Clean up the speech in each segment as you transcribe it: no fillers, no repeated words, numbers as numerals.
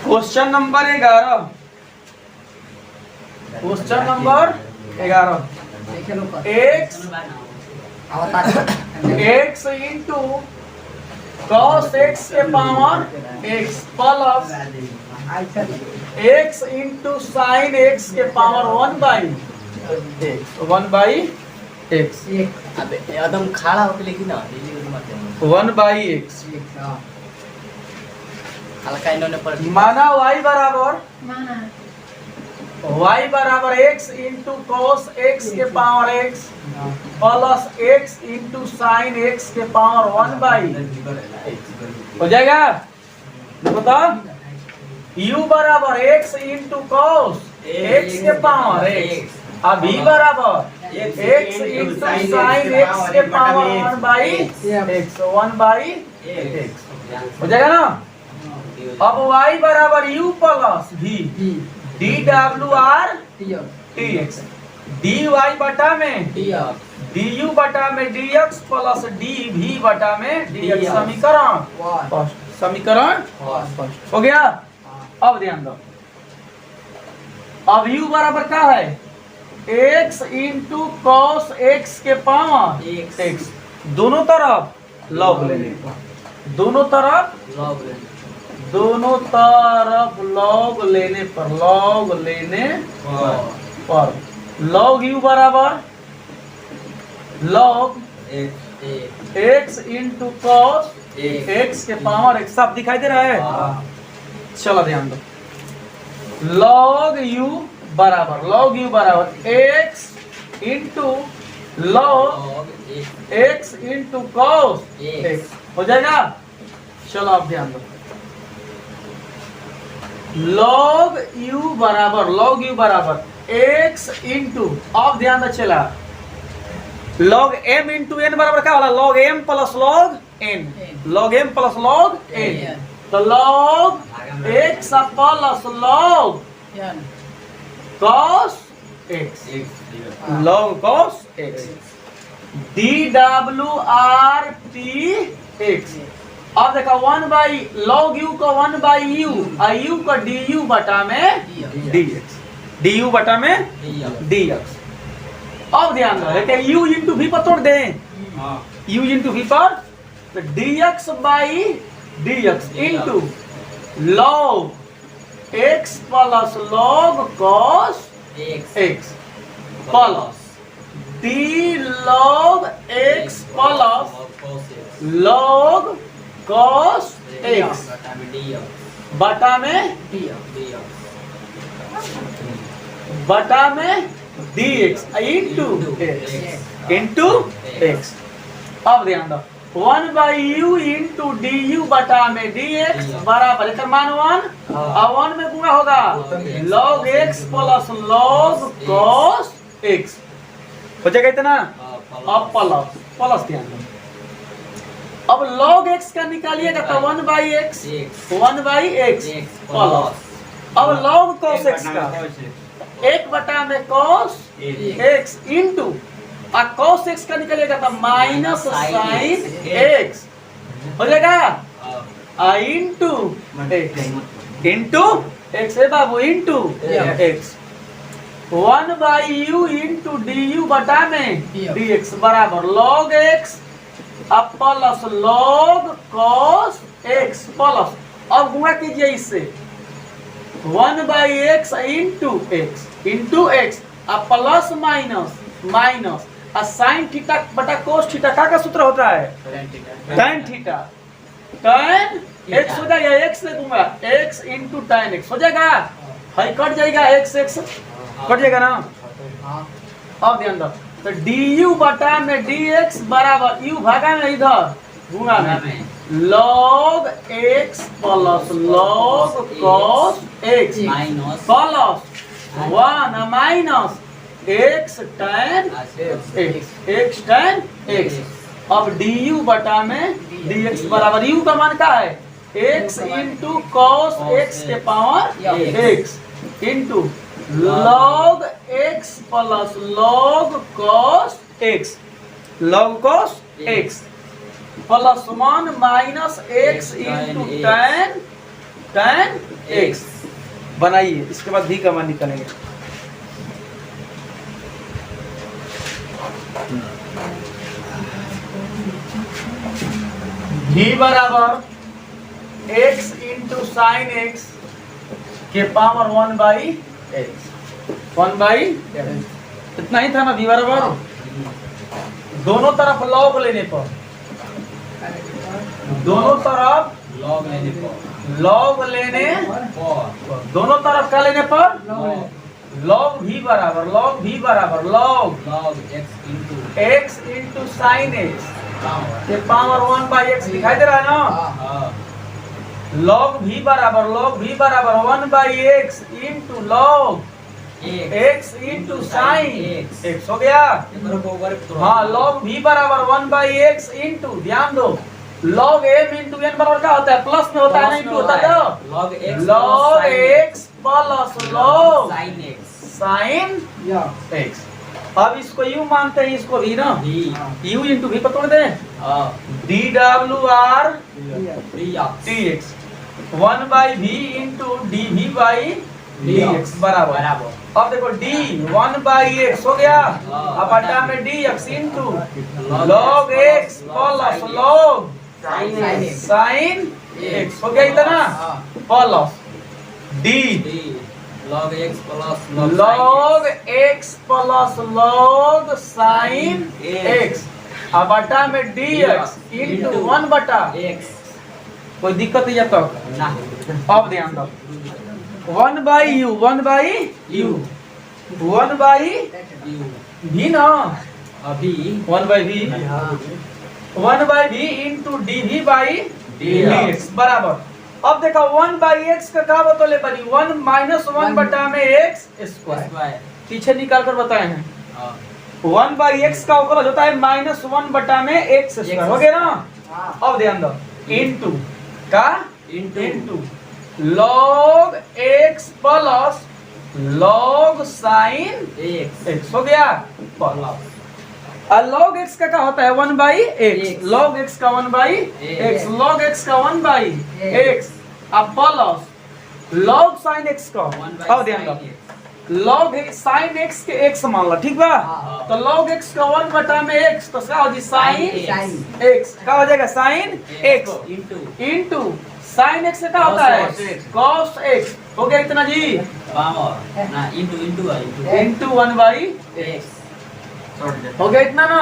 Question number 11। Question number 11। X into cos x के power x plus x into sine x के power 1/x एकदम खड़ा होके लेकिन ना 1/x हल्का इन्होंने पर माना y बराबर x इंटू कॉस x के power x plus x into sine x के पावर 1/x हो जाएगा। बता u बराबर x इंटू कॉस x के पावर x अब v बराबर x इंटू साइन x के पावर 1/x हो जाएगा ना। अब y बराबर u plus v dwr dx dy बटा में du बटा में dx प्लस dv बटा में dx समीकरण हो गया। अब ध्यान दो, अब u बराबर क्या है x इंटू कॉस x के पावर x दोनों तरफ लॉग लेने दोनों तरफ लॉग लेने पर लॉग u बराबर log x into cos x के पावर x सब दिखाई दे रहा है। चलो ध्यान दो, लॉग u बराबर x into log x into cos x हो जाएगा। चलो अब ध्यान दो, लॉग u बराबर x इंटू अब ध्यान दो चला लॉग m इंटू n बराबर क्या होला log m plus log n तो log x plus log cos x dwrtx अब देखा 1/log u का 1/u u का du बटा में dx अब ध्यान दो u इंटू v पर तोड़ दें u इंटू v पर तो dx into log x plus log cos x plus d log x plus log cos x बटा में dx इंटू x अब ध्यान दो 1/u इंटू du बटा में dx बराबर इधर मान 1 और 1 में गुणा होगा log x plus log cos x हो जाएगा इतना। अब प्लस ध्यान दो, अब log x का निकालिएगा तो 1/x प्लस अब log cos x का 1 बटा में cos x इंटू और cos x का निकलेगा तो माइनस साइन x हो जाएगा इंटू x है बाबू into x 1/u into du बटा में dx बराबर log x अब plus log cos x plus अब गुणा कीजिए इससे 1/x इंटू x अब प्लस माइनस और साइन थीटा बटा कोस थीटा का सूत्र होता है tan थीटा tan x हो जाएगा x से दूंगा x इंटू tan x हो जाएगा हाई कट जाएगा x कट जाएगा ना। अब ध्यान दो तो du बटा में dx बराबर u भागा में इधर गुणा में log x plus log cos x plus 1 minus x tan x अब du बटा में dx बराबर u का मान क्या है x इंटू cos x के power x into log x plus log cos x plus 1 minus x into tan tan x बनाइए। इसके बाद v का मान निकालेंगे। v बराबर x इंटू साइन x के पावर 1/x इतना ही था ना। v बराबर दोनों तरफ लॉग लेने पर, दोनों तरफ लॉग लेने दोनों तरफ क्या लेने पर लॉग v बराबर log x into sine x के पावर 1/x दिखाई दे रहा है ना। लॉग v बराबर 1/x into log x into sine x हो गया। हाँ, लॉग v बराबर 1/x इंटू, ध्यान दो, लॉग m इंटू n बराबर क्या होता है? प्लस में होता है ना, इंटू होता है तो log x plus log sign x। अब इसको यू मानते हैं, इसको v ना, u इंटू v पर तोड़ दे, dwr dx 1/v into dv/dx बराबर। अब देखो d 1/x हो गया, अब बटा में dx into log x plus log sine x हो गया इतना, plus d log x plus log sine x, अब बटा में dx इंटू 1/x। कोई दिक्कत नहीं जाता ना। अब ध्यान दो, 1/u 1/v ना, अभी 1/v इंटू dv/dx बराबर। अब देखो 1/x का क्या बतौले बनी, 1 माइनस 1 बटा में x स्क्वायर, पीछे निकाल कर बताए हैं। 1/x का अवकलज होता है माइनस 1 बटा में x स्क्वायर, हो गया ना। अब ध्यान दो, इंटू का into log x plus log sine x हो गया। log x का क्या होता है 1/x, log x का 1/x, log x का 1/x, अब प्लस log साइन x का। अब ध्यान दो, log साइन x के x मान लो, ठीक बा। तो log x का 1 बटा में x, तो क्या हो जी साइन x, क्या हो जाएगा sine x into sine x से क्या होता है cos x, हो गया इतना जी, इंटू 1/x हो गया इतना ना।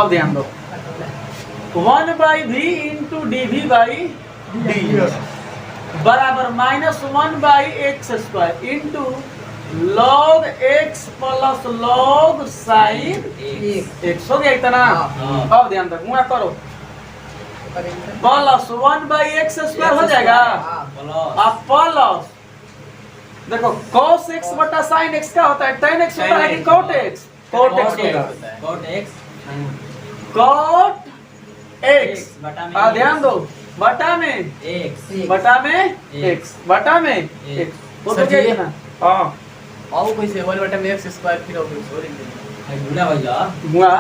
अब ध्यान दो, 1/v इंटू dv/dx बराबर minus 1/x square into log x plus log sine x हो गया इतना। अब ध्यान दो, गुणा करो, प्लस 1/x स्क्वायर हो जाएगा, अब प्लस देखो cos x बटा sin x क्या होता है, tan x होता है कि cot x, cot x ध्यान दो, बटा में x बटा में x हो तो क्या इतना। हां आओ कैसे 1 बटा में x स्क्वायर फिर और सॉरी गुणा भैया गुणा,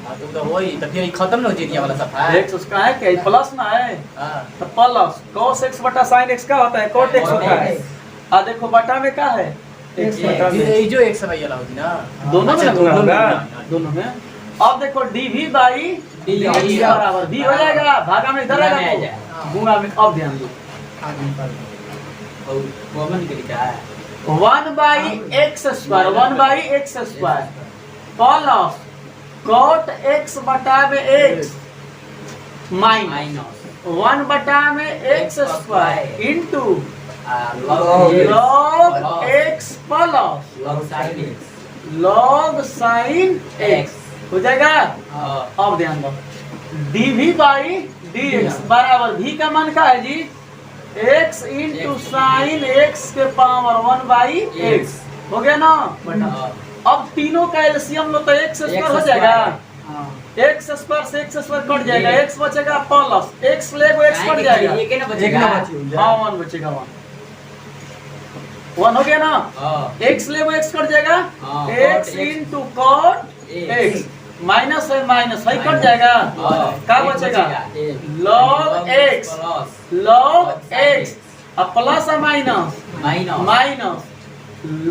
हां तो वही, तो फिर खत्म ना हो जाए वाला सफा x उसका है क्या प्लस ना है। हां, तो प्लस cos x बटा sin x क्या होता है cot x होता है। आ देखो बटा में क्या है x बटा में, ये जो x वाला होती ना, दोनों में होगा, दोनों में। अब देखो dv/dx बराबर v हो जाएगा, भागा में इधर आएगा, गुणा में। अब ध्यान दो, कॉमन के क्या है 1/x square plus cot x बटा में x माइनस 1 बटा में x square into log x plus log sine x हो जाएगा। अब ध्यान दो, dv/dx बराबर v का मान क्या है जी, x इंटू साइन x के पावर 1/x हो गया ना बटा। अब तीनों का एलसीएम लो तो x स्क्वायर हो जाएगा, x स्क्वायर से x स्क्वायर कट जाएगा, x बचेगा प्लस x ले को x कट जाएगा, ये क्या बचेगा, हां 1 बचेगा, 1 हो गया ना। x ले को x कट जाएगा, x into cot x minus है माइनस है कट जाएगा, क्या बचेगा log x अब प्लस या minus minus minus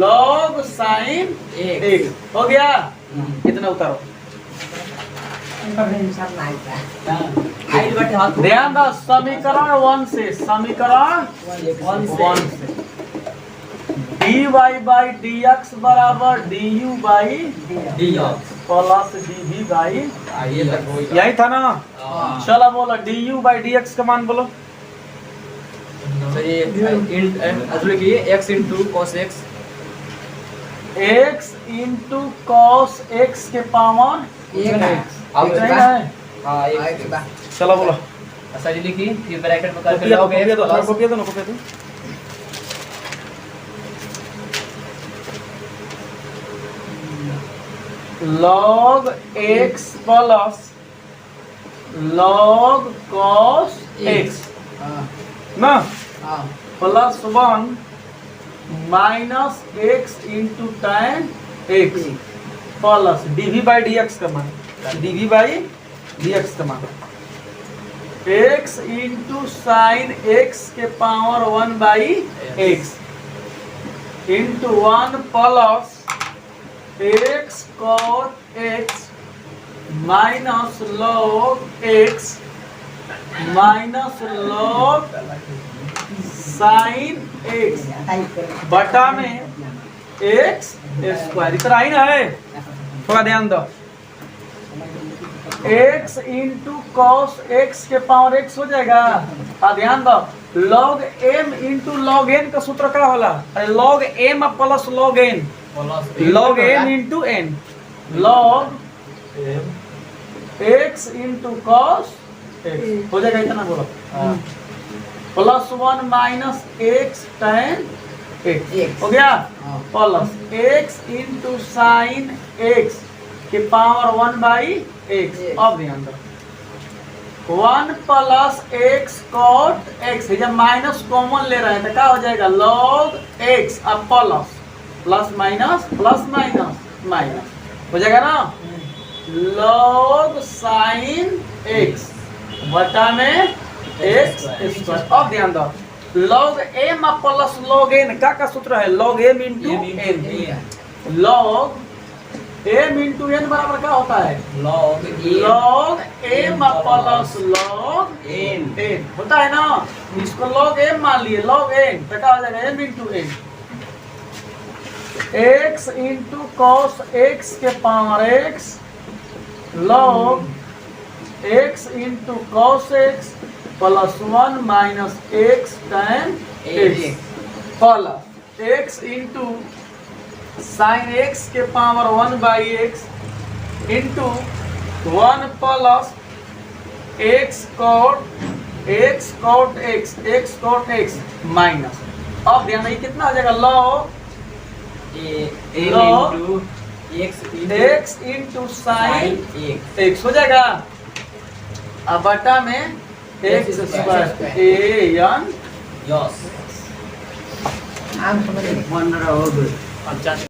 log sine x x हो गया। कितना उतारो आइल बटे हाथ ध्यान दो समीकरण 1 से समीकरण 1 से dy by dx बराबर du by dx plus dv by ये तक हो गया। यही था ना। हाँ। चलो बोलो du by dx का मान बोलो। तो ये असल की x into cos x x into cos x के पावर अब इतना ही इसका- है। हाँ एक चलो बोलो असल लिखी फिर ब्रैकेट में करके कॉपी log x दो plus कॉपी दो ना कॉपी दो। log x plus log cos x ना plus 1 minus x into tan x plus dv by dx का मान dv बाई dx का मान x इंटू साइन x के power 1 by x into 1 plus x cot x minus log x minus log sine x बटा में x square इतना ही ना है। थोड़ा ध्यान दो x इंटू कॉस x के पावर x हो जाएगा। ध्यान दो log m into log n का सूत्र क्या होला? अरे log m plus log n log m into n log x into cos x हो जाएगा इतना बोलो। Plus 1 minus x tan x हो गया plus x into sine x के पावर 1 बाई x। अब ध्यान दो 1 प्लस x cot x जब माइनस कॉमन ले रहे हैं तो क्या हो जाएगा log x अब प्लस प्लस माइनस माइनस हो जाएगा ना log साइन x बटा में x स्क्वायर। अब ध्यान दो log m plus log n का सूत्र है log m into n log m into n बराबर क्या होता है log log m plus log n होता है ना। इसको log m मान लिए log n तो क्या हो जाएगा m into n x into cos x के power x log x into cos x plus 1 minus x tan x plus x into sine x के power 1 by x into 1 plus x cot x minus. अब ध्यान रखिए कितना हो जाएगा log x into sine x हो जाएगा अब बटा में x square a n yes 1 हो गए।